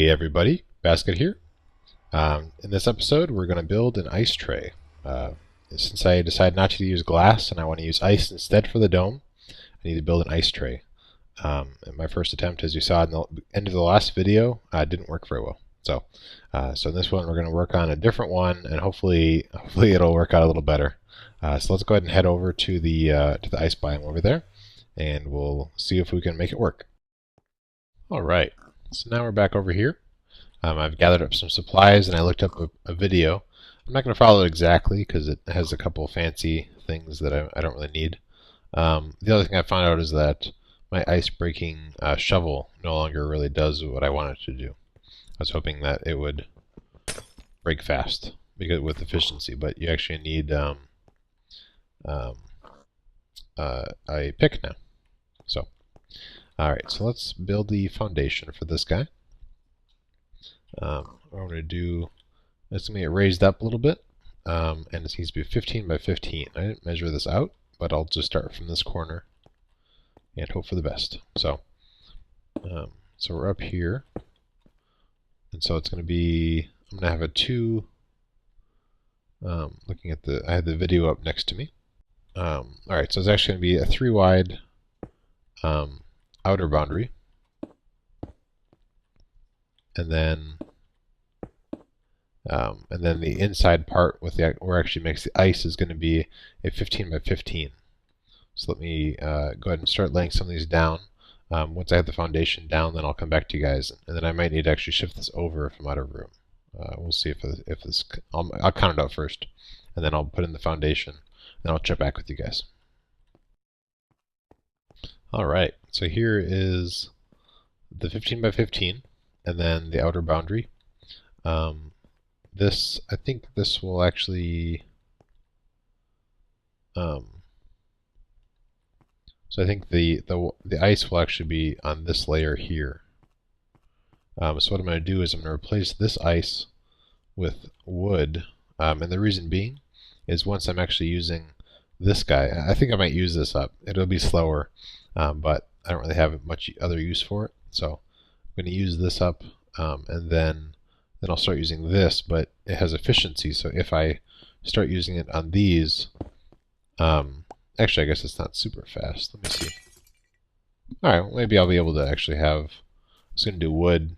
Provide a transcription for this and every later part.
Hey everybody, Basket here. In this episode we're going to build an ice tray. Since I decided not to use glass and I want to use ice instead for the dome, I need to build an ice tray. And my first attempt, as you saw in the end of the last video, didn't work very well. So in this one we're going to work on a different one, and hopefully it'll work out a little better. So let's go ahead and head over to the ice biome over there, and we'll see if we can make it work. Alright, so now we're back over here. I've gathered up some supplies and I looked up a video. I'm not going to follow it exactly because it has a couple fancy things that I don't really need. The other thing I found out is that my ice breaking shovel no longer really does what I want it to do. I was hoping that it would break fast with efficiency, but you actually need a pick now. So, alright, so let's build the foundation for this guy. What I'm going to do, it's going to get raised up a little bit, and it needs to be 15 by 15. I didn't measure this out, but I'll just start from this corner and hope for the best. So we're up here, and so it's going to be, I'm going to have a 2, looking at I had the video up next to me. Alright, so it's actually going to be a 3 wide outer boundary, and then the inside part with where actually makes the ice is going to be a 15 by 15. So let me go ahead and start laying some of these down. Once I have the foundation down, then I'll come back to you guys, and then I might need to actually shift this over if I'm out of room. We'll see if this. I'll count it out first, and then I'll put in the foundation, and I'll check back with you guys. Alright, so here is the 15 by 15, and then the outer boundary. I think this will actually, so I think the ice will actually be on this layer here. So what I'm going to do is I'm going to replace this ice with wood, and the reason being is once I'm actually using this guy, I think I might use this up. It'll be slower, but I don't really have much other use for it. So I'm going to use this up, and then I'll start using this, but it has efficiency, so if I start using it on these, actually I guess it's not super fast. Let me see. Alright, well, maybe I'll be able to actually have, I'm just going to do wood.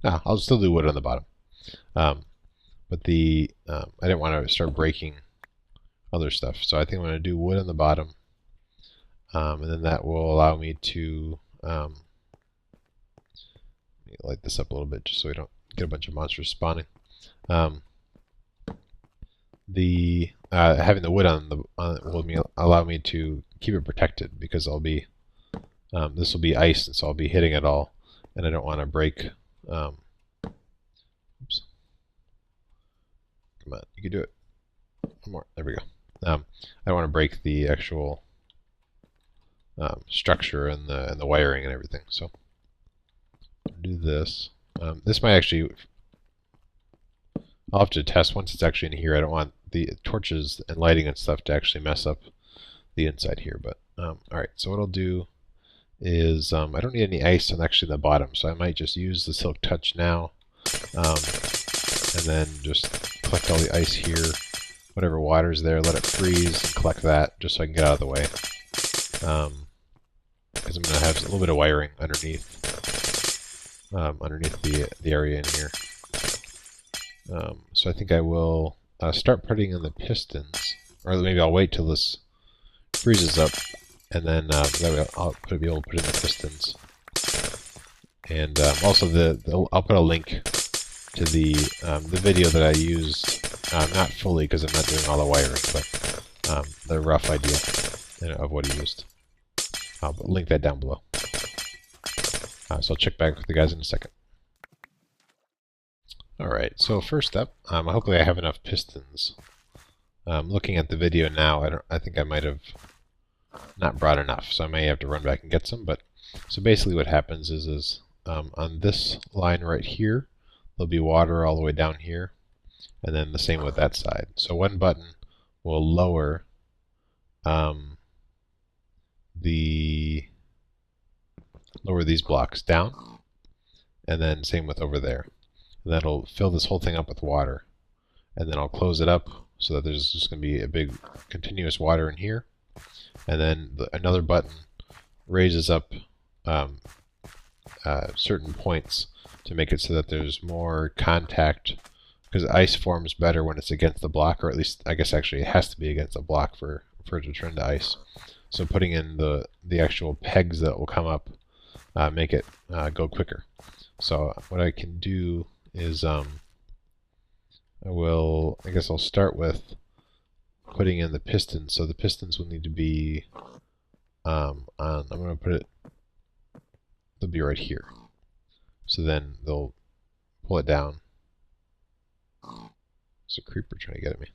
I'll still do wood on the bottom. But I didn't want to start breaking other stuff, so I think I'm going to do wood on the bottom, and then that will allow me to let me light this up a little bit just so we don't get a bunch of monsters spawning. Having the wood on will allow me to keep it protected, because I'll be this will be ice, and so I'll be hitting it all, and I don't want to break. Oops! Come on, you can do it. One more. There we go. I don't want to break the actual structure and the wiring and everything. So I'll do this. This might actually, I'll have to test once it's actually in here. I don't want the torches and lighting and stuff to actually mess up the inside here. But alright, so what I'll do is I don't need any ice on actually the bottom, so I might just use the Silk Touch now, and then just collect all the ice here. Whatever water's there, let it freeze and collect that, just so I can get out of the way. Because I'm going to have a little bit of wiring underneath the area in here. So I think I will start putting in the pistons, or maybe I'll wait till this freezes up, and then that way I'll be able to put in the pistons. And also I'll put a link to the video that I used, not fully because I'm not doing all the wiring, but the rough idea of what he used. I'll link that down below. So I'll check back with the guys in a second. Alright, so first up, hopefully I have enough pistons. Looking at the video now, I think I might have not brought enough, so I may have to run back and get some. But so basically what happens is on this line right here, there'll be water all the way down here, and then the same with that side. So one button will lower these blocks down, and then same with over there. And that'll fill this whole thing up with water. And then I'll close it up so that there's just going to be a big continuous water in here. And then another button raises up certain points to make it so that there's more contact, because ice forms better when it's against the block, or at least I guess actually it has to be against the block for it to turn to ice. So putting in the actual pegs that will come up make it go quicker. So what I can do is I guess I'll start with putting in the pistons. So the pistons will need to be I'm going to they'll be right here. So then they'll pull it down. There's a creeper trying to get at me.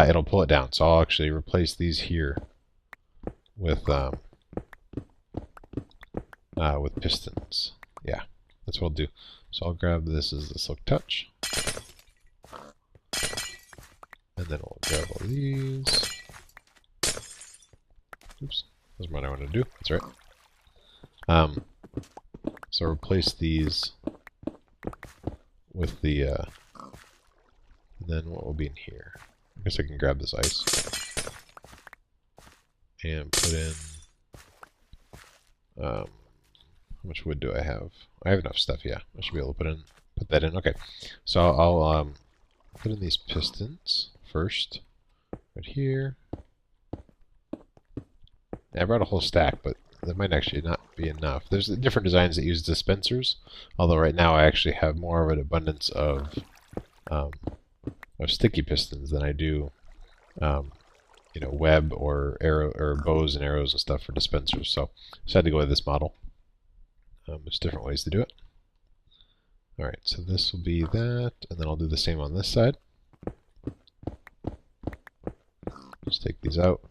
It'll pull it down. So I'll actually replace these here with pistons. Yeah, that's what I'll do. So I'll grab this as the silk touch. And then we'll grab all these. Oops, that's what I want to do. That's right. So replace these with the, and then what will be in here? I guess I can grab this ice and put in, how much wood do I have? I have enough stuff, yeah. I should be able to put that in. Okay, so I'll put in these pistons first, right here. I brought a whole stack, but that might actually not be enough. There's different designs that use dispensers, although right now I actually have more of an abundance of sticky pistons than I do, you know, web or arrow or bows and arrows and stuff for dispensers. So I decided to go with this model. There's different ways to do it. All right, so this will be that, and then I'll do the same on this side. Just take these out.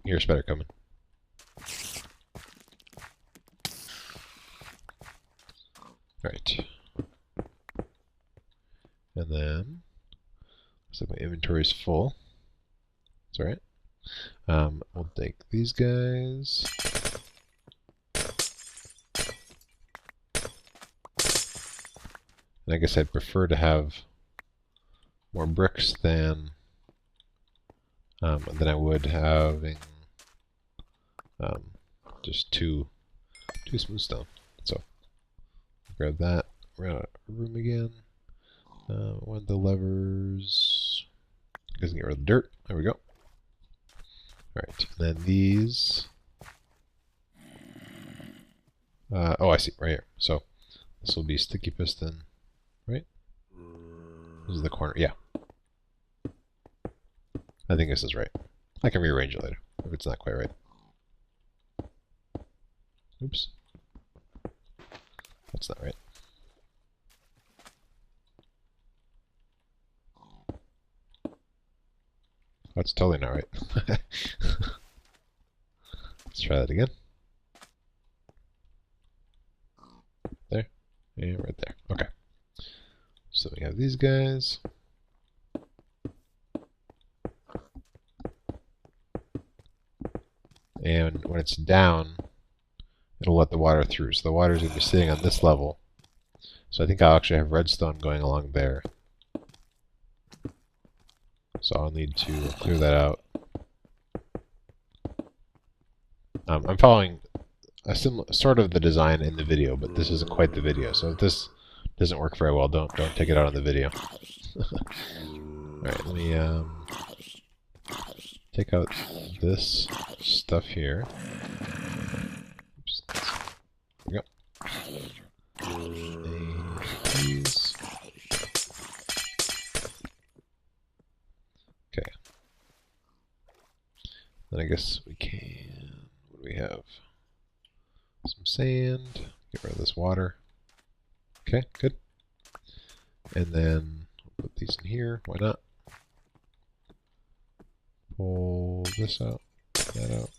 Here's better coming. Alright. And then, looks like my inventory is full. That's alright. We'll take these guys. And I guess I'd prefer to have more bricks than I would having just two smooth stone. So grab that. We're out of room again. One of the levers. I guess get rid of the dirt. There we go. Alright, and then these. Oh, I see, right here. So this will be sticky piston, right? This is the corner. Yeah. I think this is right. I can rearrange it later if it's not quite right. Oops. That's not right. That's totally not right. Let's try that again. There. And right there. Okay. So we have these guys. And when it's down, it'll let the water through. So the water is going to be sitting on this level. So I think I'll actually have redstone going along there. So I'll need to clear that out. I'm following a sort of the design in the video, but this isn't quite the video. So if this doesn't work very well, don't take it out on the video. Alright, let me take out this stuff here. Oops. There we go. And these. Okay. Then I guess we can. What do we have? Some sand. Get rid of this water. Okay, good. And then we'll put these in here. Why not? Pull this out, that out.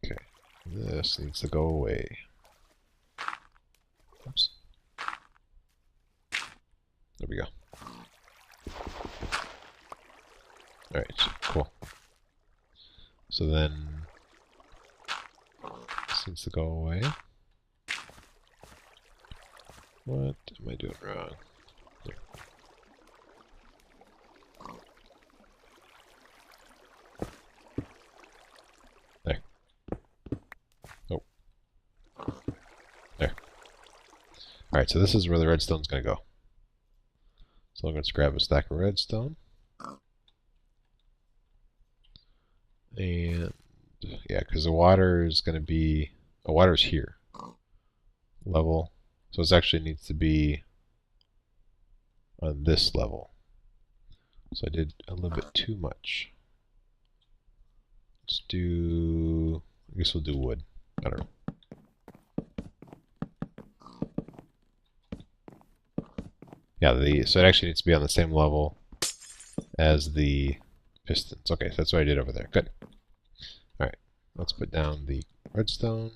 Okay, this needs to go away. Oops. Alright, cool. So then, this needs to go away. What am I doing wrong? There. There. Oh. There. Alright, so this is where the redstone's going to go. So I'm going to grab a stack of redstone. And, yeah, because the water is going to be... The water's here. Level. So it actually needs to be on this level. So I did a little bit too much. Let's do... I guess we'll do wood. I don't know. Yeah, so it actually needs to be on the same level as the pistons. Okay, so that's what I did over there. Good. Alright, let's put down the redstone.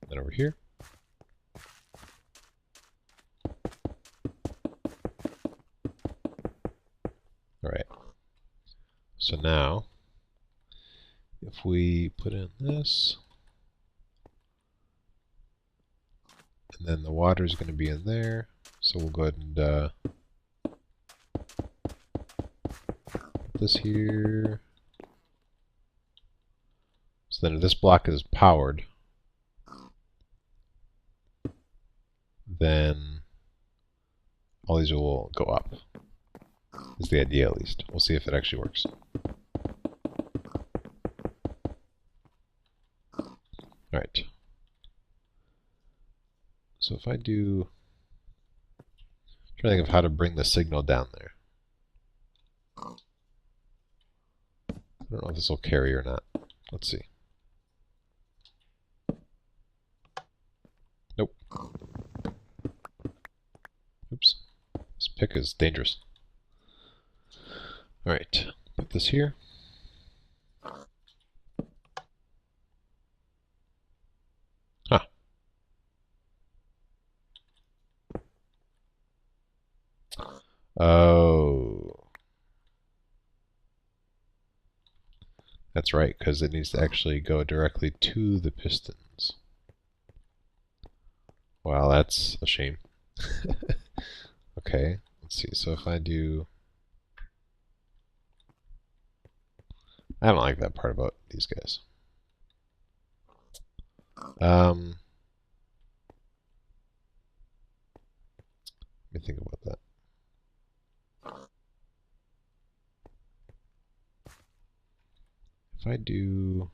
Then over here. Alright. So now, if we put in this, and then the water is going to be in there, so we'll go ahead and put this here. So then if this block is powered, then all these will go up. Is the idea, at least. We'll see if it actually works. Alright. So if I do... I'm trying to think of how to bring the signal down there. I don't know if this will carry or not. Let's see. Nope. Oops. This pick is dangerous. Alright, put this here. Huh. Oh. That's right, because it needs to actually go directly to the pistons. Wow, that's a shame. Okay, let's see. So if I do... I don't like that part about these guys. Let me think about that. If I do...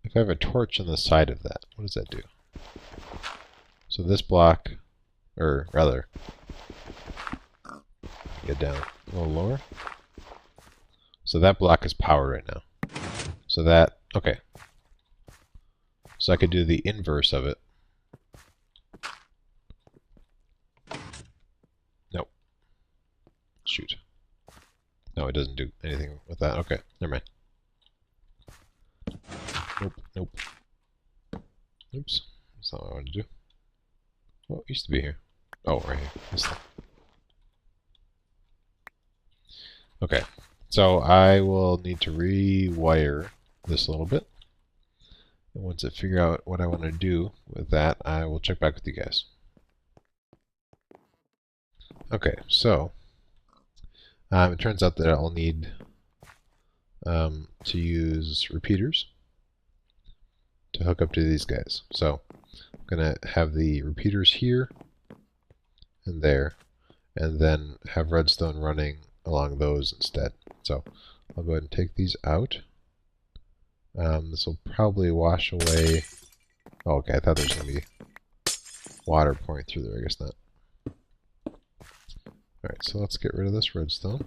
If I have a torch on the side of that, what does that do? So this block, or rather, get down a little lower. So that block is powered right now. So that, okay. So I could do the inverse of it. Nope. Shoot. No, it doesn't do anything with that. Okay, never mind. Nope, nope. Oops. That's not what I wanted to do. Well, it used to be here. Oh, right here. This thing. Okay. So I will need to rewire this a little bit. And once I figure out what I want to do with that, I will check back with you guys. Okay, so it turns out that I'll need to use repeaters to hook up to these guys. So I'm going to have the repeaters here and there, and then have redstone running along those instead. So I'll go ahead and take these out. This will probably wash away... Oh, okay, I thought there was going to be water pouring through there. I guess not. Alright, so let's get rid of this redstone.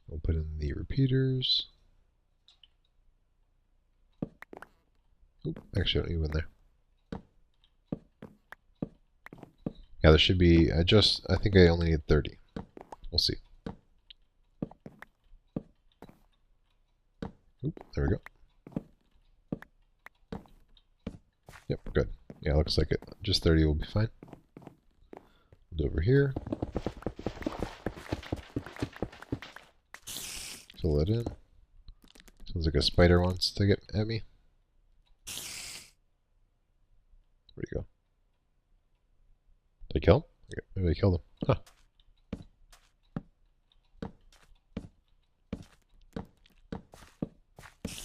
We'll put in the repeaters. Oop, actually, I don't need one there. Yeah, there should be, I think I only need 30. We'll see. Oop, there we go. Yep, good. Yeah, looks like it. Just 30 will be fine. We'll do over here. Fill it in. Sounds like a spider wants to get at me. Where'd he go? Did I kill him? Okay, maybe I killed him. Huh.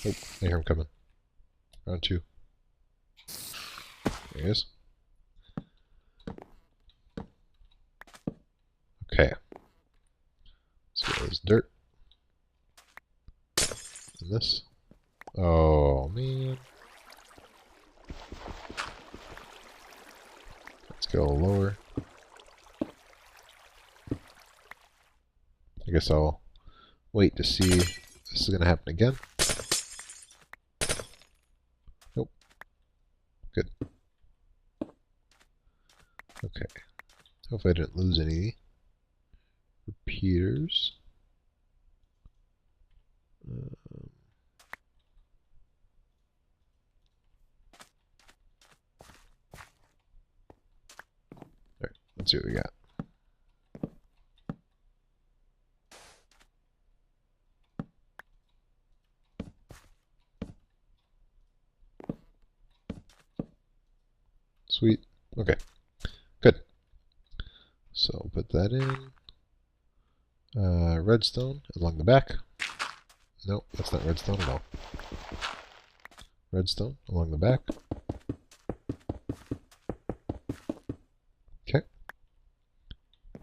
Oh, I hear him coming. Round 2. There he is. Okay. Let's get this dirt. And this. Oh, man. Let's go lower. I guess I'll wait to see if this is going to happen again. Nope. Good. Okay. Hopefully I didn't lose any repeaters. Alright, let's see what we got. Sweet. Okay. Good. So put that in. Redstone along the back. Nope, that's not redstone at all. Redstone along the back. Okay.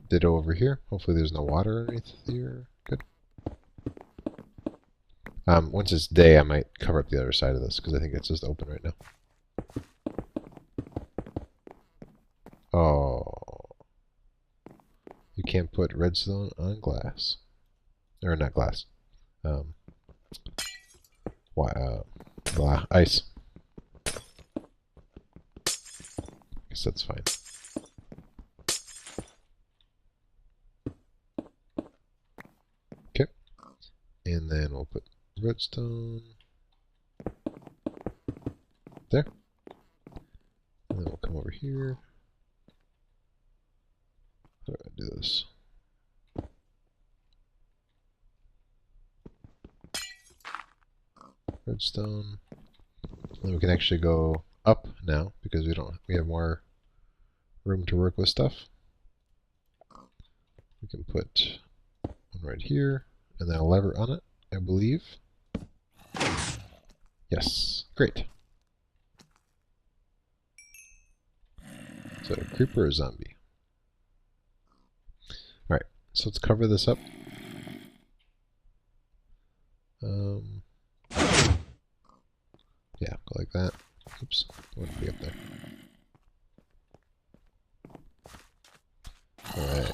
Ditto over here. Hopefully there's no water underneath here. Good. Once it's day, I might cover up the other side of this because I think it's just open right now. Oh. You can't put redstone on glass. Or not glass. Ice. Guess that's fine. Okay. And then we'll put redstone there. And then we'll come over here. How do I do this? Redstone. Then we can actually go up now because we have more room to work with stuff. We can put one right here and then a lever on it, I believe. Yes, great. Is that a creeper or a zombie? Alright, so let's cover this up. Yeah, go like that. Oops, I wouldn't be up there. Alright.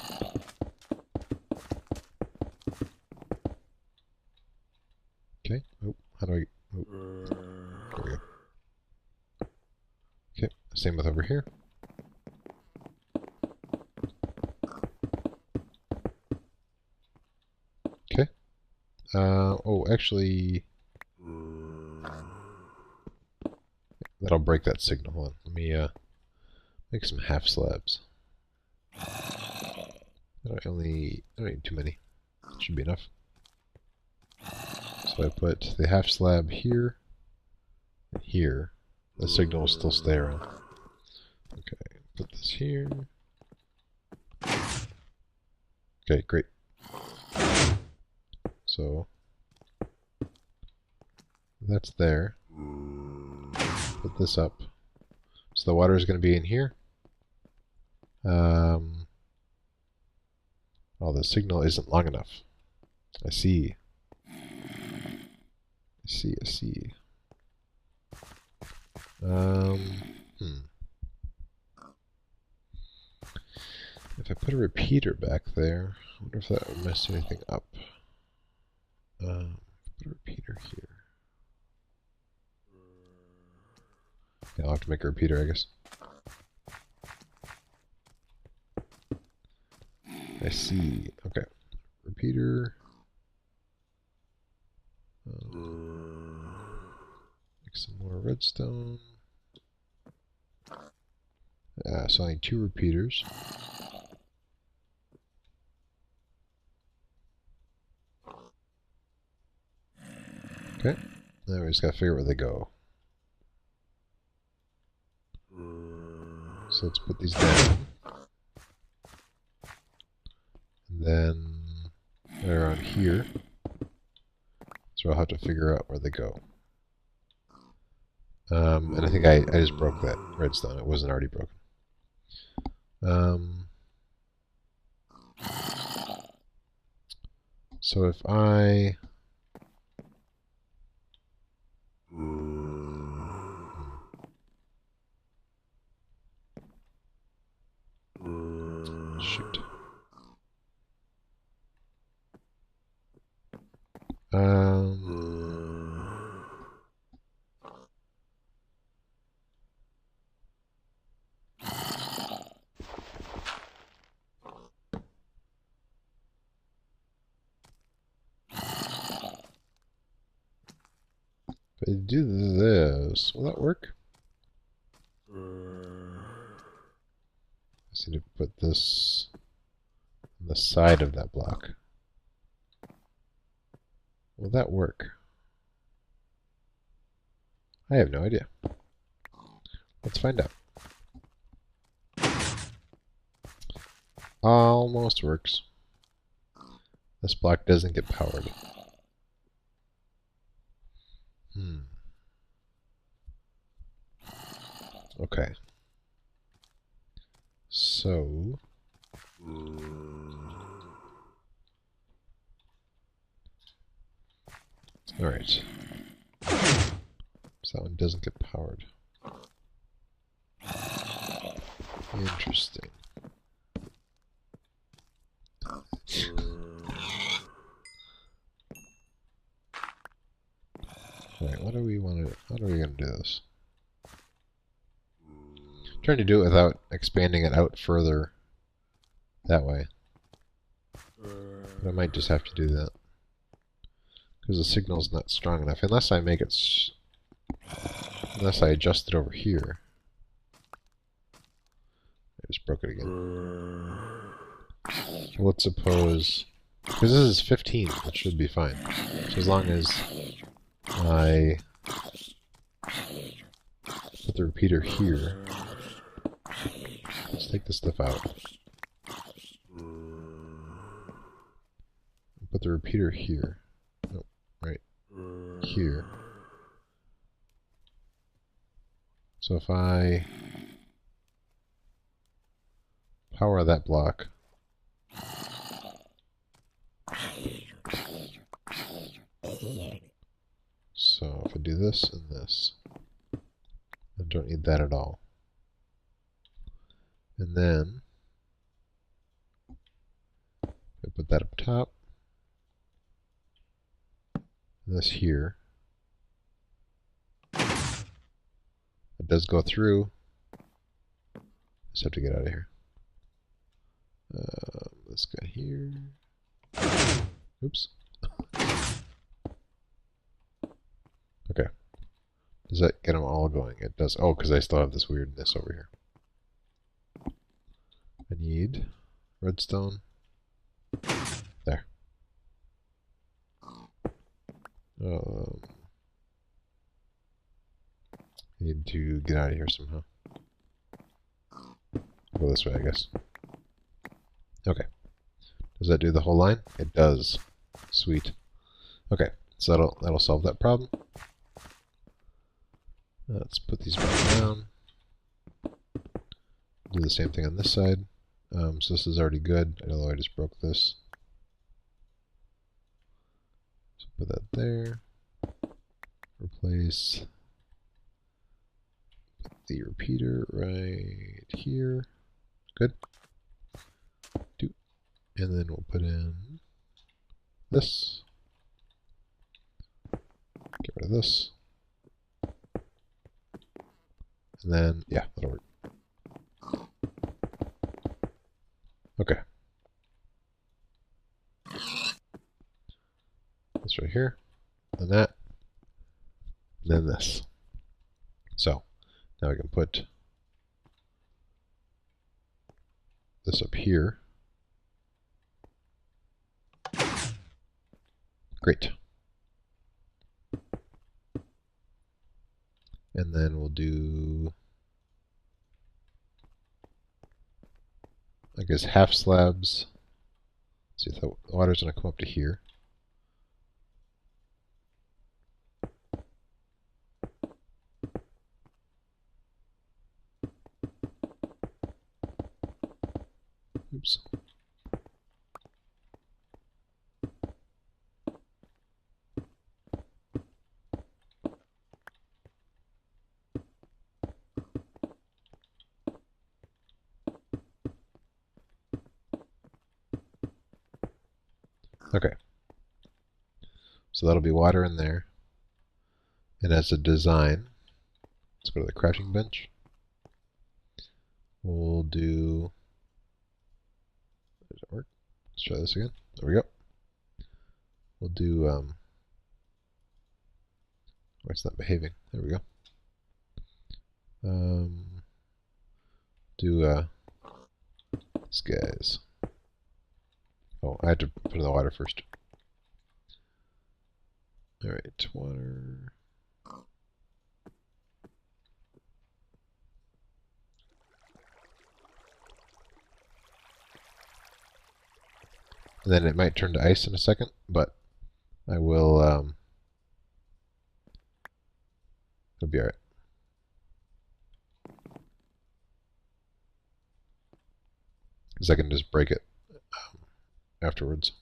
Okay, oh, how do I... Oh, there we go. Okay, same with over here. Okay. Oh, actually... That'll break that signal. Hold on. Let me make some half slabs. I don't need too many. Should be enough. So I put the half slab here and here. The signal will still stay around. Okay, put this here. Okay, great. So that's there. Put this up. So the water is going to be in here. Oh, the signal isn't long enough. I see. I see. If I put a repeater back there, I wonder if that would mess anything up. Put a repeater here. Yeah, I'll have to make a repeater, I guess. I see. Okay. Repeater. Make some more redstone. So I need 2 repeaters. Okay. Now we just gotta figure out where they go. So let's put these down. And then right around here. So I'll have to figure out where they go. And I think I just broke that redstone. It wasn't already broken. So if I... Shoot. If I do this, will that work? I just need to put this on the side of that block. Will that work? I have no idea. Let's find out. Almost works. This block doesn't get powered. Okay. So... Alright. So that one doesn't get powered. Interesting. Alright, what do we want to... How are we going to do this? I'm trying to do it without expanding it out further that way. But I might just have to do that. Because the signal's not strong enough. Unless I make it... Unless I adjust it over here. I just broke it again. Let's suppose... Because this is 15, it should be fine. So as long as I put the repeater here. Let's take this stuff out. Put the repeater here. Nope, right here. So if I power that block, so if I do this and this, I don't need that at all. And then I put that up top, and this here. It does go through. Just have to get out of here. This guy here. Oops. Okay. Does that get them all going? It does. Oh, because I still have this weirdness over here. I need redstone. There. I need to get out of here somehow. Go this way, I guess. Okay. Does that do the whole line? It does. Sweet. Okay, so that'll solve that problem. Let's put these back down. Do the same thing on this side. So this is already good, although I just broke this. So put that there. Replace the repeater right here. Good. And then we'll put in this. Get rid of this. And then, yeah, that'll work. Okay. This right here. And that. And then this. So, now we can put this up here. Great. And then we'll do, I guess, half slabs. Let's see if the water's going to come up to here. Oops. Okay. So that'll be water in there. And as a design, let's go to the crafting bench. We'll do, does it work? Let's try this again. There we go. We'll do, why it's not behaving. There we go. Do these guys. Oh, I had to put in the water first. Alright, water. And then it might turn to ice in a second, but I will, it'll be alright. Because I can just break it afterwards.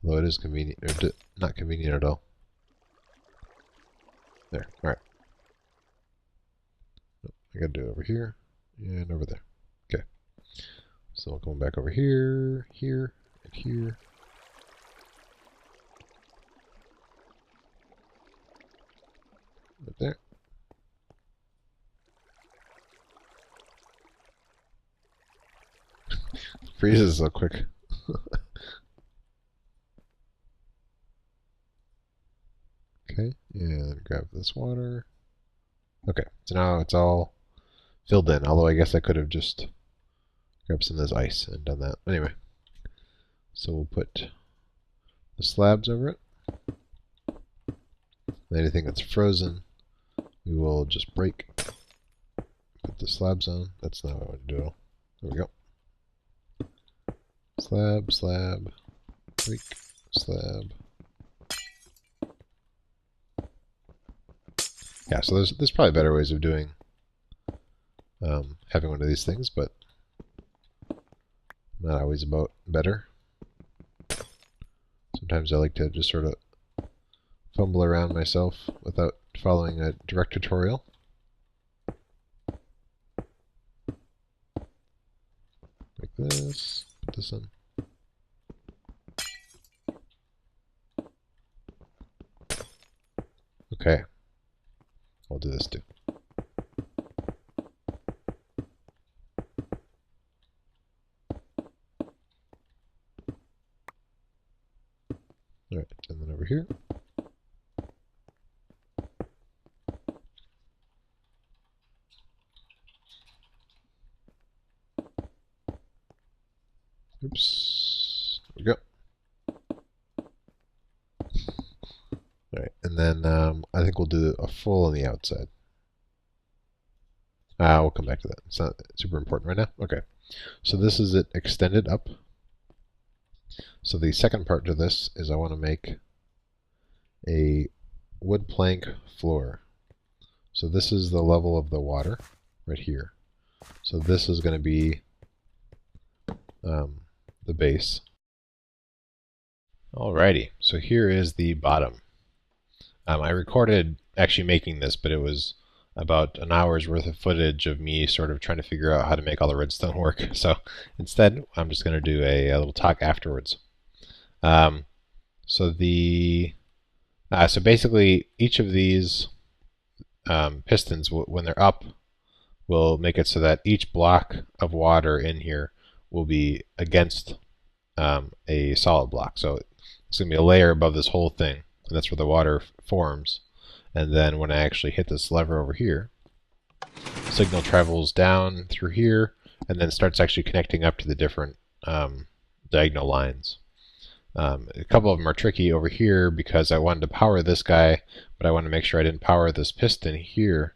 Although it is convenient, or not convenient at all. There, alright. I gotta do it over here, and over there. Okay. So we'll come back over here, here, and here. Right there. Freezes so quick. Okay, and grab this water. Okay, so now it's all filled in, although I guess I could have just grabbed some of this ice and done that. Anyway, so we'll put the slabs over it. Anything that's frozen, we will just break. Put the slabs on. That's not what I want to do. There we go. Slab, slab, break, slab. Yeah, so there's probably better ways of doing having one of these things, but not always about better. Sometimes I like to just sort of fumble around myself without following a direct tutorial. Like this, put this in. Okay, I'll do this too. Alright, and then over here. Oops. There we go. Alright, and then I think we'll do a full on the outside. We'll come back to that. It's not super important right now. Okay, so this is it extended up. So the second part to this is I want to make a wood plank floor. So this is the level of the water right here. So this is going to be the base. Alrighty, so here is the bottom. I recorded actually making this, but it was about an hour's worth of footage of me sort of trying to figure out how to make all the redstone work. So instead, I'm just going to do a little talk afterwards. So basically, each of these pistons, when they're up, will make it so that each block of water in here will be against a solid block. So it's going to be a layer above this whole thing, and that's where the water forms. And then when I actually hit this lever over here, signal travels down through here, and then starts actually connecting up to the different diagonal lines. A couple of them are tricky over here because I wanted to power this guy, but I wanted to make sure I didn't power this piston here.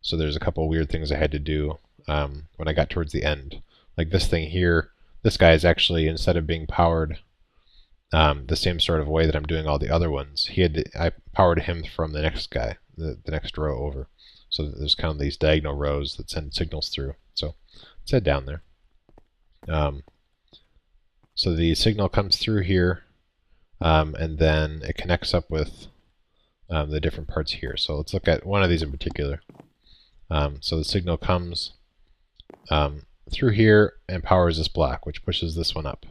So there's a couple weird things I had to do when I got towards the end. Like this thing here, this guy is actually, instead of being powered the same sort of way that I'm doing all the other ones, I powered him from the next guy, the next row over. So there's kind of these diagonal rows that send signals through. So let's head down there. So the signal comes through here, and then it connects up with the different parts here. So let's look at one of these in particular. So the signal comes through here and powers this block, which pushes this one up.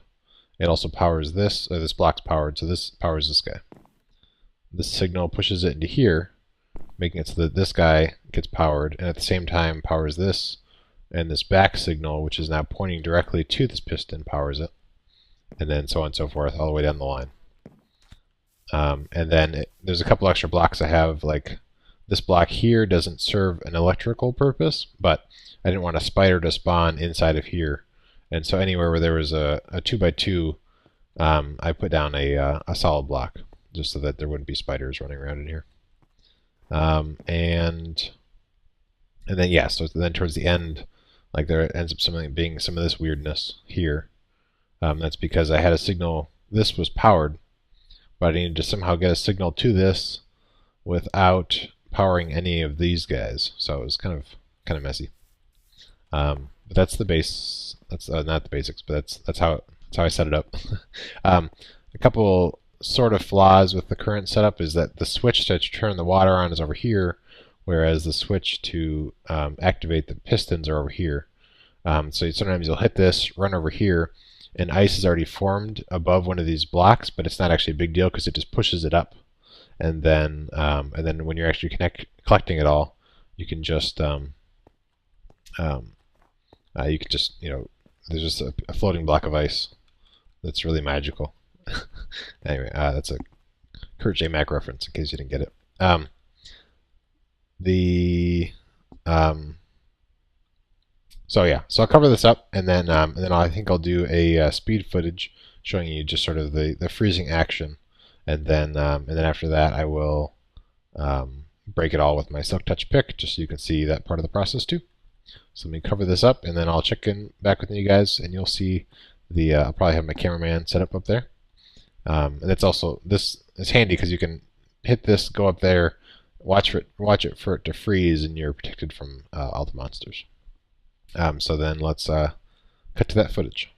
It also powers this. This block's powered, so this powers this guy. This signal pushes it into here, making it so that this guy gets powered, and at the same time powers this, and this back signal, which is now pointing directly to this piston, powers it, and then so on and so forth, all the way down the line. And then there's a couple extra blocks I have, like this block here doesn't serve an electrical purpose, but I didn't want a spider to spawn inside of here. And so anywhere where there was a 2x2, I put down a solid block, just so that there wouldn't be spiders running around in here. And then yeah, so then towards the end, like there ends up being some of this weirdness here. That's because I had a signal, this was powered, but I needed to somehow get a signal to this without powering any of these guys. So it was kind of messy. But that's the base. That's not the basics, but that's how I set it up. A couple sort of flaws with the current setup is that the switch to turn the water on is over here, whereas the switch to activate the pistons are over here. So sometimes you'll hit this, run over here, and ice is already formed above one of these blocks, but it's not actually a big deal because it just pushes it up. And then when you're actually collecting it all, you can just there's just a floating block of ice that's really magical. Anyway, that's a Kurt J. Mac reference in case you didn't get it. So yeah, so I'll cover this up, and then I think I'll do a speed footage showing you just sort of the freezing action, and then after that I will break it all with my Silk Touch pick, just so you can see that part of the process too. So let me cover this up, and then I'll check in back with you guys, and you'll see the. I'll probably have my cameraman set up there, and that's also, this is handy because you can hit this, go up there, watch it for it to freeze, and you're protected from all the monsters. So then let's cut to that footage.